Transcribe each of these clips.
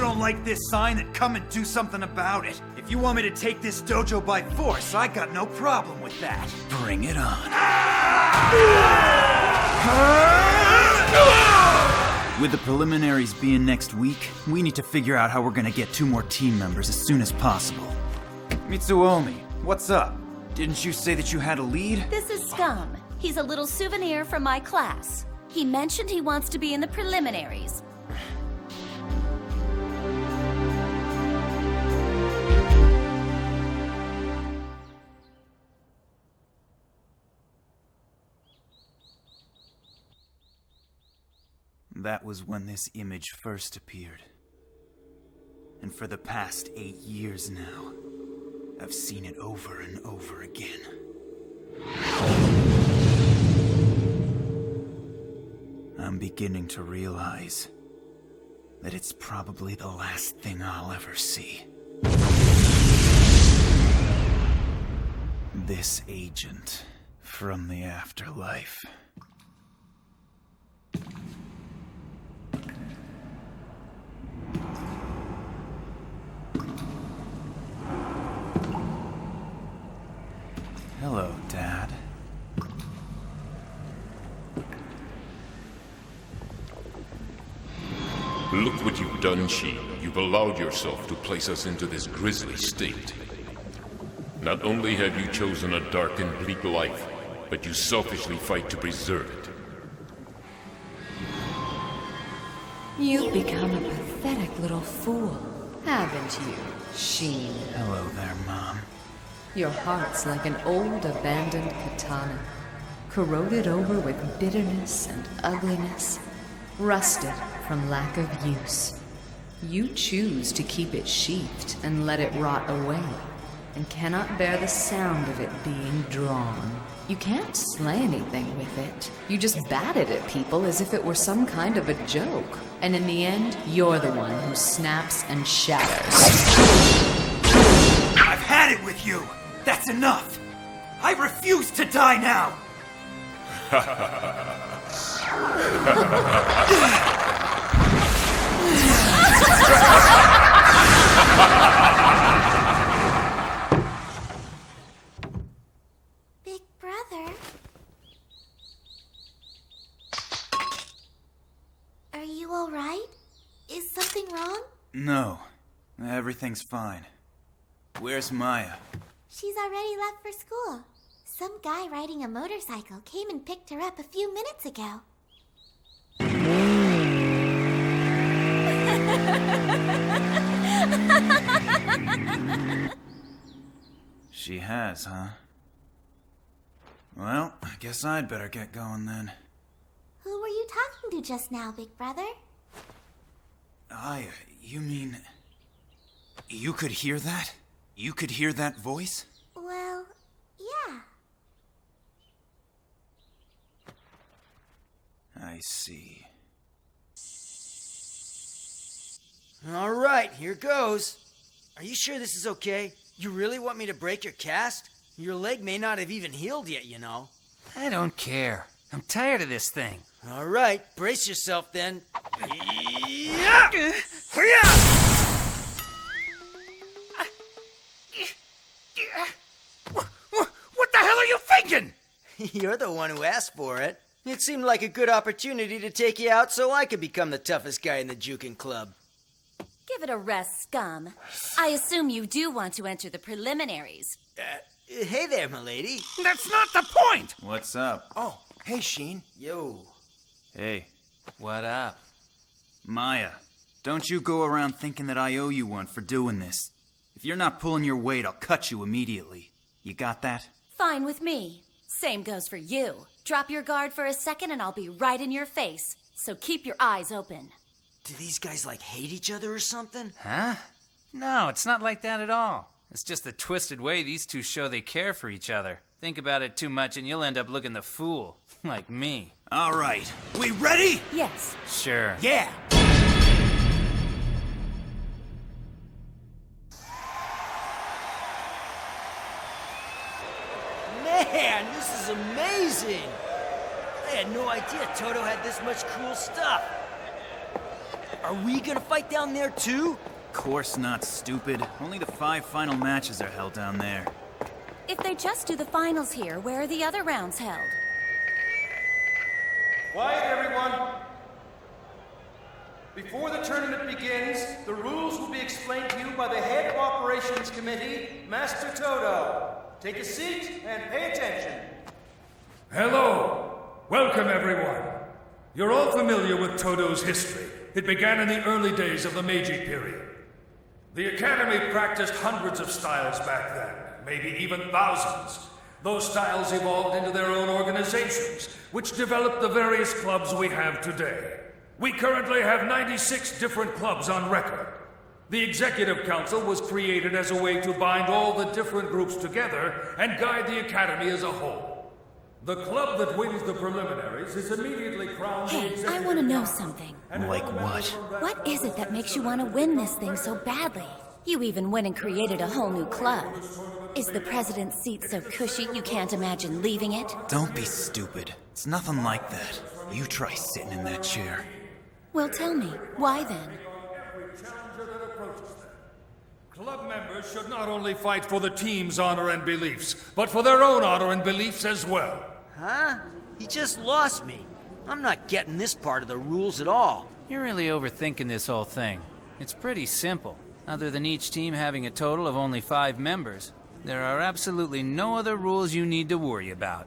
don't like this sign, then come and do something about it. If you want me to take this dojo by force, I got no problem with that. Bring it on. With the preliminaries being next week, we need to figure out how we're gonna get 2 more team members as soon as possible. Mitsuomi, what's up? Didn't you say that you had a lead? This is Scum. He's a little souvenir from my class. He mentioned he wants to be in the preliminaries. That was when this image first appeared. And for the past 8 years now, I've seen it over and over again. I'm beginning to realize that it's probably the last thing I'll ever see. This agent from the afterlife. Hello, Dad. Look what you've done, Shi. You've allowed yourself to place us into this grisly state. Not only have you chosen a dark and bleak life, but you selfishly fight to preserve it. You've become a pathetic little fool, haven't you, Sheen? Hello there, Mom. Your heart's like an old abandoned katana, corroded over with bitterness and ugliness, rusted from lack of use. You choose to keep it sheathed and let it rot away, and cannot bear the sound of it being drawn. You can't slay anything with it. You just bat it at people as if it were some kind of a joke. And in the end, you're the one who snaps and shatters. I've had it with you! That's enough! I refuse to die now! Big brother? Are you alright? Is something wrong? No, everything's fine. Where's Maya? She's already left for school. Some guy riding a motorcycle came and picked her up a few minutes ago. She has, huh? Well, I guess I'd better get going then. Who were you talking to just now, big brother? You mean... You could hear that? You could hear that voice? Well, yeah. I see. All right, here goes. Are you sure this is okay? You really want me to break your cast? Your leg may not have even healed yet, you know. I don't care. I'm tired of this thing. All right, brace yourself then. Yeah! What the hell are you thinking? You're the one who asked for it. It seemed like a good opportunity to take you out so I could become the toughest guy in the juking club. Give it a rest, Scum. I assume you do want to enter the preliminaries. Hey there, milady. That's not the point! What's up? Oh, hey, Sheen. Yo. Hey, What up? Maya, don't you go around thinking that I owe you one for doing this. If you're not pulling your weight, I'll cut you immediately. You got that? Fine with me. Same goes for you. Drop your guard for a second and I'll be right in your face. So keep your eyes open. Do these guys, hate each other or something? Huh? No, it's not like that at all. It's just the twisted way these two show they care for each other. Think about it too much and you'll end up looking the fool. Like me. All right. We ready? Yes. Sure. Yeah. Man, this is amazing! I had no idea Toto had this much cool stuff. Are we gonna fight down there too? Course not, stupid. Only the 5 final matches are held down there. If they just do the finals here, where are the other rounds held? Quiet, everyone! Before the tournament begins, the rules will be explained to you by the head of Operations Committee, Master Todo. Take a seat and pay attention. Hello! Welcome, everyone. You're all familiar with Todo's history. It began in the early days of the Meiji period. The Academy practiced hundreds of styles back then, maybe even thousands. Those styles evolved into their own organizations, which developed the various clubs we have today. We currently have 96 different clubs on record. The Executive Council was created as a way to bind all the different groups together and guide the Academy as a whole. The club that wins the preliminaries is immediately crowned the Hey, Executive I want to know Council. something. Like what? What is it that makes you want to win this thing so badly? You even went and created a whole new club. Is the president's seat so cushy you can't imagine leaving it? Don't be stupid. It's nothing like that. You try sitting in that chair. Well, tell me, why then? Club members should not only fight for the team's honor and beliefs, but for their own honor and beliefs as well. Huh? You just lost me. I'm not getting this part of the rules at all. You're really overthinking this whole thing. It's pretty simple. Other than each team having a total of only 5 members, there are absolutely no other rules you need to worry about.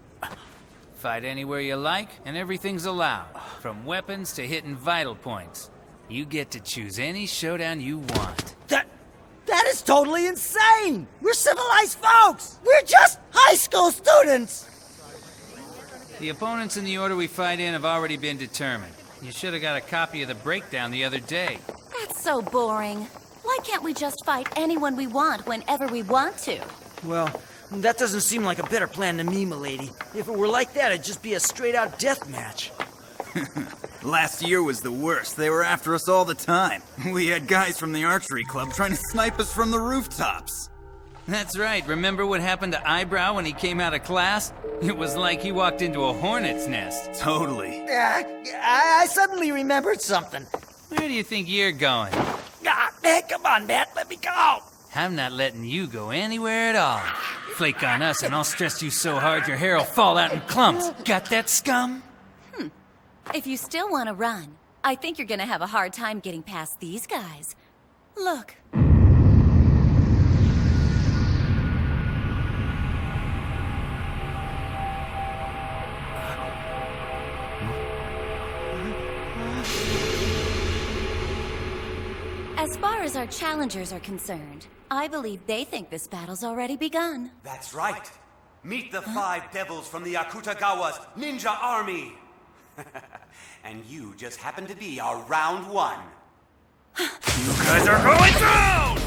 Fight anywhere you like, and everything's allowed, from weapons to hitting vital points. You get to choose any showdown you want. That is totally insane! We're civilized folks! We're just high school students! The opponents in the order we fight in have already been determined. You should have got a copy of the breakdown the other day. That's so boring. Why can't we just fight anyone we want whenever we want to? Well, that doesn't seem like a better plan to me, milady. If it were like that, it'd just be a straight-out death match. Last year was the worst. They were after us all the time. We had guys from the archery club trying to snipe us from the rooftops. That's right. Remember what happened to Eyebrow when he came out of class? It was like he walked into a hornet's nest. Totally. I suddenly remembered something. Where do you think you're going? Hey, come on, Matt, let me go! I'm not letting you go anywhere at all. Flake on us and I'll stress you so hard your hair will fall out in clumps. Got that, scum? If you still want to run, I think you're gonna have a hard time getting past these guys. Look. As far as our challengers are concerned, I believe they think this battle's already begun. That's right. Meet the 5 devils from the Akutagawa's ninja army. And you just happen to be our round 1. You guys are going down!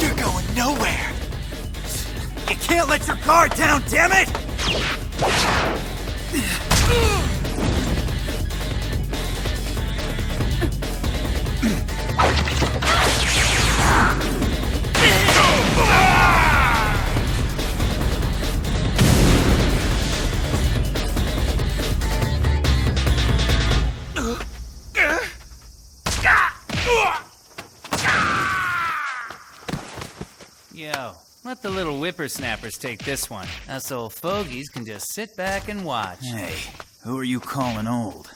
You're going nowhere! You can't let your guard down, damn it! Yo, let the little whippersnappers take this one. Us old fogies can just sit back and watch. Hey, who are you calling old?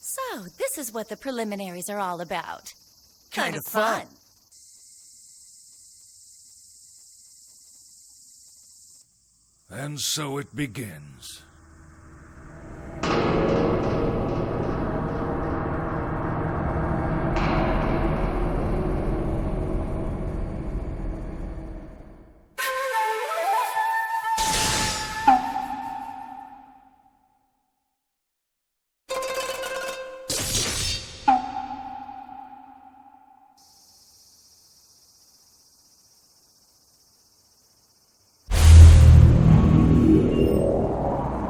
So, this is what the preliminaries are all about. Kind of fun. And so it begins.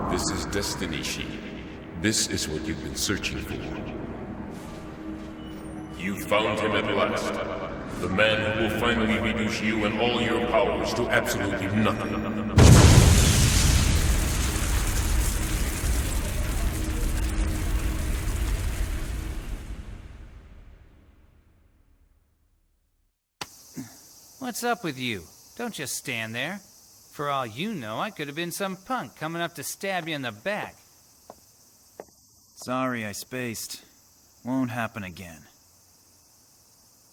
This is destiny, Shi. This is what you've been searching for. You found him at last. The man who will finally reduce you and all your powers to absolutely nothing. What's up with you? Don't just stand there. For all you know, I could have been some punk coming up to stab you in the back. Sorry I spaced. Won't happen again.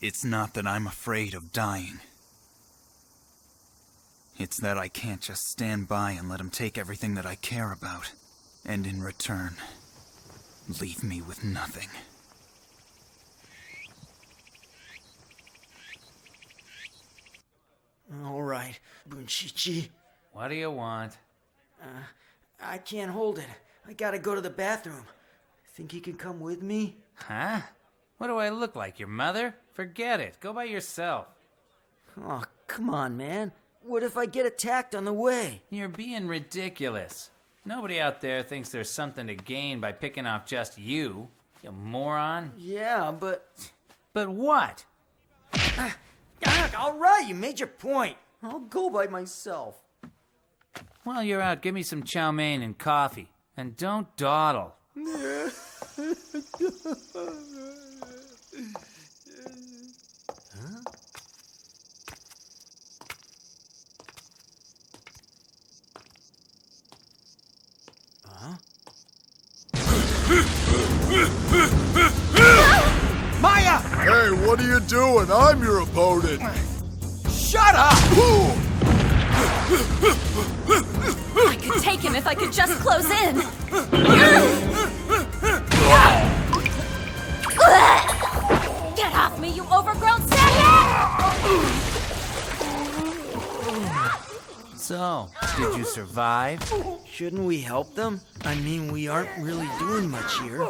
It's not that I'm afraid of dying. It's that I can't just stand by and let him take everything that I care about, and in return, leave me with nothing. All right, Bunshichi. What do you want? I can't hold it. I gotta go to the bathroom. Think you can come with me? Huh? What do I look like, your mother? Forget it. Go by yourself. Oh, come on, man. What if I get attacked on the way? You're being ridiculous. Nobody out there thinks there's something to gain by picking off just you. You moron. Yeah, but... But what? All right, you made your point. I'll go by myself. While you're out, give me some chow mein and coffee. And don't dawdle. Maya! Hey, what are you doing? I'm your opponent. Shut up! I could take him if I could just close in. Get off me, you overgrown sap! So, did you survive? Shouldn't we help them? I mean, we aren't really doing much here.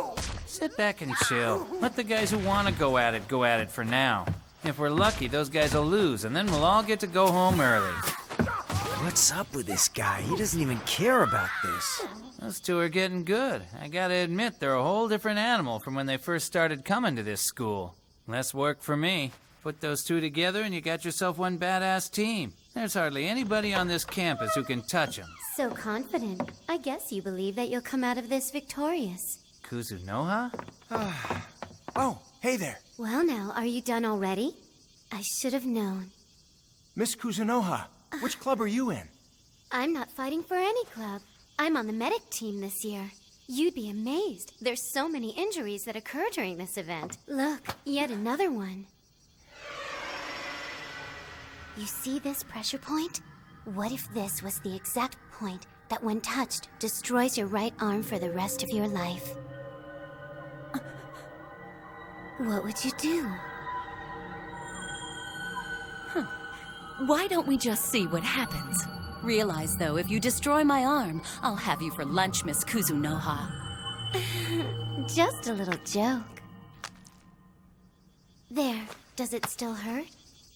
Sit back and chill. Let the guys who want to go at it for now. If we're lucky, those guys will lose, and then we'll all get to go home early. What's up with this guy? He doesn't even care about this. Those two are getting good. I gotta admit, they're a whole different animal from when they first started coming to this school. Less work for me. Put those two together and you got yourself one badass team. There's hardly anybody on this campus who can touch them. So confident. I guess you believe that you'll come out of this victorious. Kuzunoha? Oh, hey there. Well now, are you done already? I should have known. Miss Kuzunoha, which club are you in? I'm not fighting for any club. I'm on the medic team this year. You'd be amazed. There's so many injuries that occur during this event. Look, yet another one. You see this pressure point? What if this was the exact point that, when touched, destroys your right arm for the rest of your life? What would you do? Why don't we just see what happens? Realize, though, if you destroy my arm, I'll have you for lunch, Miss Kuzunoha. Just a little joke. There, does it still hurt?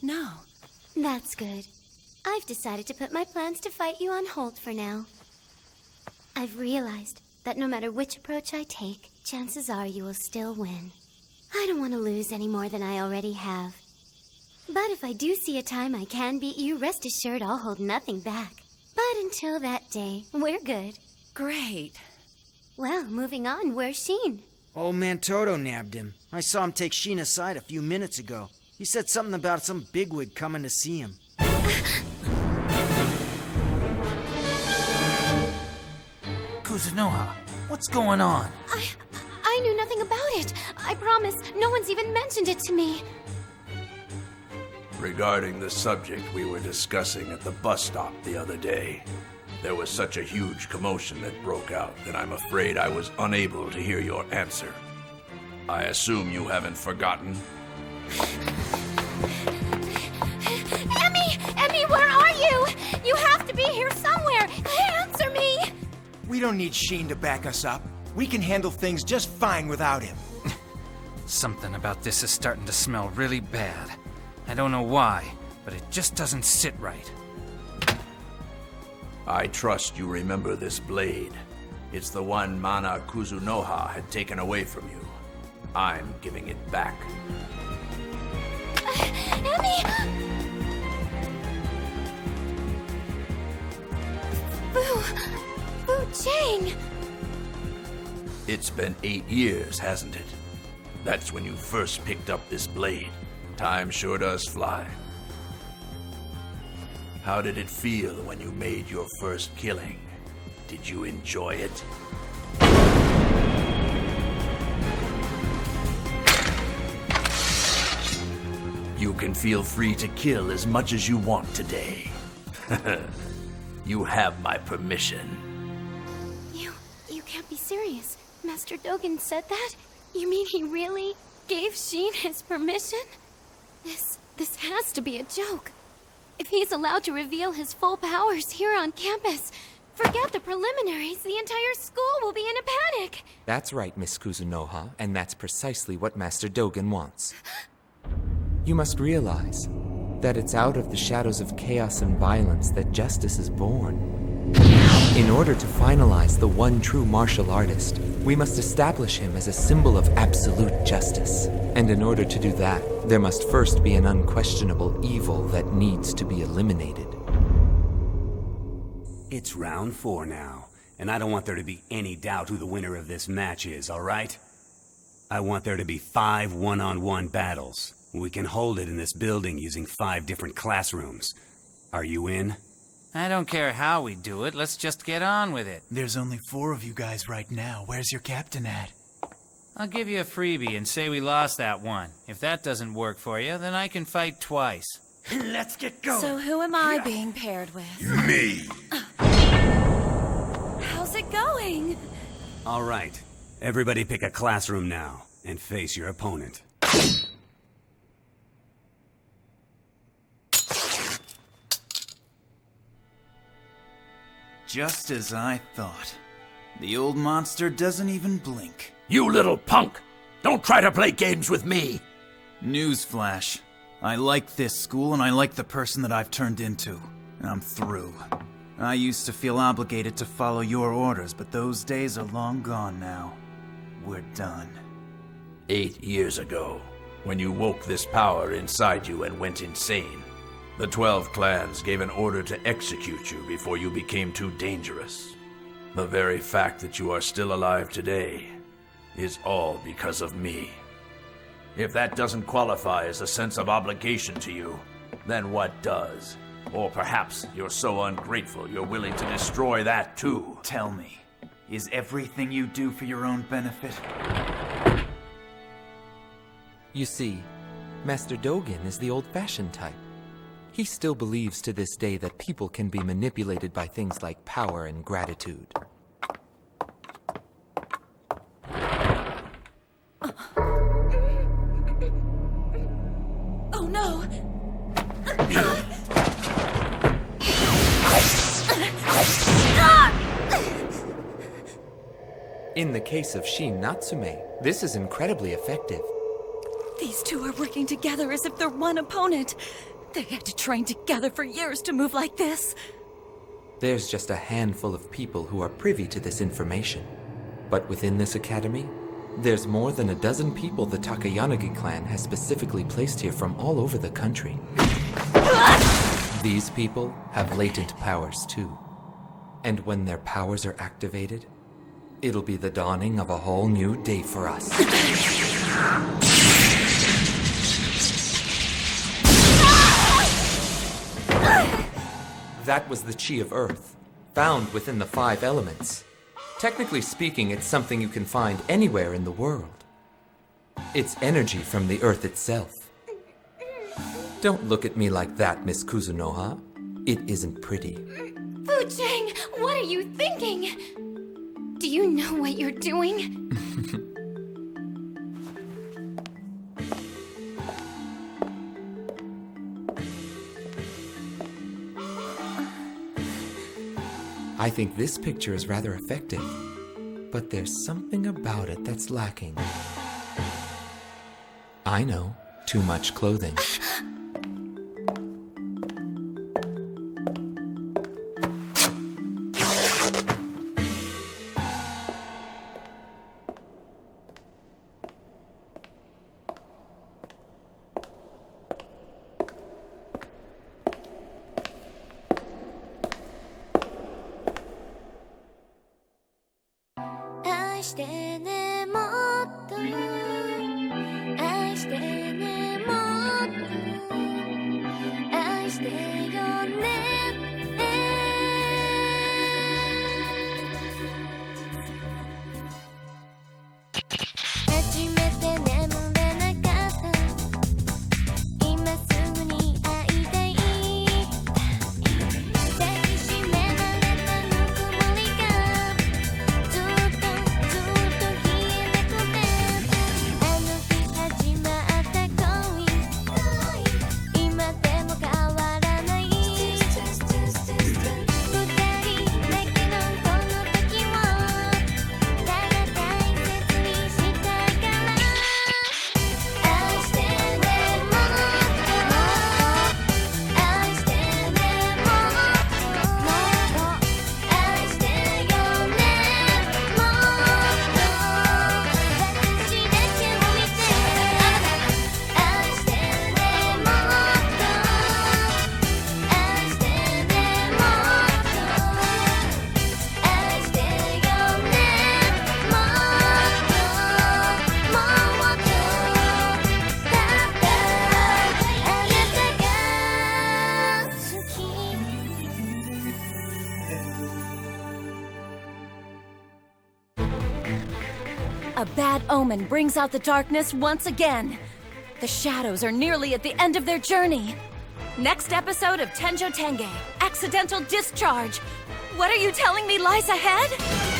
No. That's good. I've decided to put my plans to fight you on hold for now. I've realized that no matter which approach I take, chances are you will still win. I don't want to lose any more than I already have. But if I do see a time I can beat you, rest assured I'll hold nothing back. But until that day, we're good. Great. Well, moving on, where's Sheen? Old man Toto nabbed him. I saw him take Sheen aside a few minutes ago. He said something about some bigwig coming to see him. Kuzunoha, what's going on? I knew nothing about it. I promise, no one's even mentioned it to me. Regarding the subject we were discussing at the bus stop the other day, there was such a huge commotion that broke out that I'm afraid I was unable to hear your answer. I assume you haven't forgotten? Emmy, where are you? You have to be here somewhere. Answer me. We don't need Sheen to back us up. We can handle things just fine without him. Something about this is starting to smell really bad. I don't know why, but it just doesn't sit right. I trust you remember this blade. It's the one Mana Kuzunoha had taken away from you. I'm giving it back. Emmy! Fu Chang! It's been 8 years, hasn't it? That's when you first picked up this blade. Time sure does fly. How did it feel when you made your first killing? Did you enjoy it? You can feel free to kill as much as you want today. You have my permission. You can't be serious. Master Dogen said that? You mean he really gave Sheen his permission? This has to be a joke. If he's allowed to reveal his full powers here on campus, forget the preliminaries, the entire school will be in a panic. That's right, Miss Kuzunoha, and that's precisely what Master Dogen wants. You must realize that it's out of the shadows of chaos and violence that justice is born. In order to finalize the one true martial artist, we must establish him as a symbol of absolute justice. And in order to do that, there must first be an unquestionable evil that needs to be eliminated. It's round 4 now, and I don't want there to be any doubt who the winner of this match is, all right? I want there to be 5 one-on-one battles. We can hold it in this building using 5 different classrooms. Are you in? I don't care how we do it, let's just get on with it. There's only 4 of you guys right now. Where's your captain at? I'll give you a freebie and say we lost that one. If that doesn't work for you, then I can fight twice. Let's get going. So who am I being paired with? Me! How's it going? All right. Everybody pick a classroom now, and face your opponent. Just as I thought. The old monster doesn't even blink. You little punk! Don't try to play games with me! Newsflash. I like this school and I like the person that I've turned into. I'm through. I used to feel obligated to follow your orders, but those days are long gone now. We're done. 8 years ago, when you woke this power inside you and went insane, the 12 clans gave an order to execute you before you became too dangerous. The very fact that you are still alive today is all because of me. If that doesn't qualify as a sense of obligation to you, then what does? Or perhaps you're so ungrateful you're willing to destroy that too. Tell me, is everything you do for your own benefit? You see, Master Dogen is the old-fashioned type. He still believes to this day that people can be manipulated by things like power and gratitude. Oh no! In the case of Shin Natsume, this is incredibly effective. These two are working together as if they're one opponent. They had to train together for years to move like this. There's just a handful of people who are privy to this information. But within this academy, there's more than a dozen people the Takayanagi clan has specifically placed here from all over the country. These people have latent powers too. And when their powers are activated, it'll be the dawning of a whole new day for us. That was the Chi of Earth, found within the 5 elements. Technically speaking, it's something you can find anywhere in the world. It's energy from the Earth itself. Don't look at me like that, Miss Kuzunoha. It isn't pretty. Fu Chang, what are you thinking? Do you know what you're doing? I think this picture is rather effective, but there's something about it that's lacking. I know, too much clothing. してねもっと愛してねもっと愛してよね初めて眠れなかった今すぐに会いたい抱きしめられたぬくもりがずっと消えなくてあの日始まった恋今でも変わらない二人だけのこの時をただ大切にしたいから愛してねもっと愛してねもっと愛してよねもっと私だけを見て愛してねもっと愛してねもっと愛してよねもっともっとだったあなたが好きA bad omen brings out the darkness once again. The shadows are nearly at the end of their journey. Next episode of Tenjou Tenge, Accidental Discharge. What are you telling me lies ahead?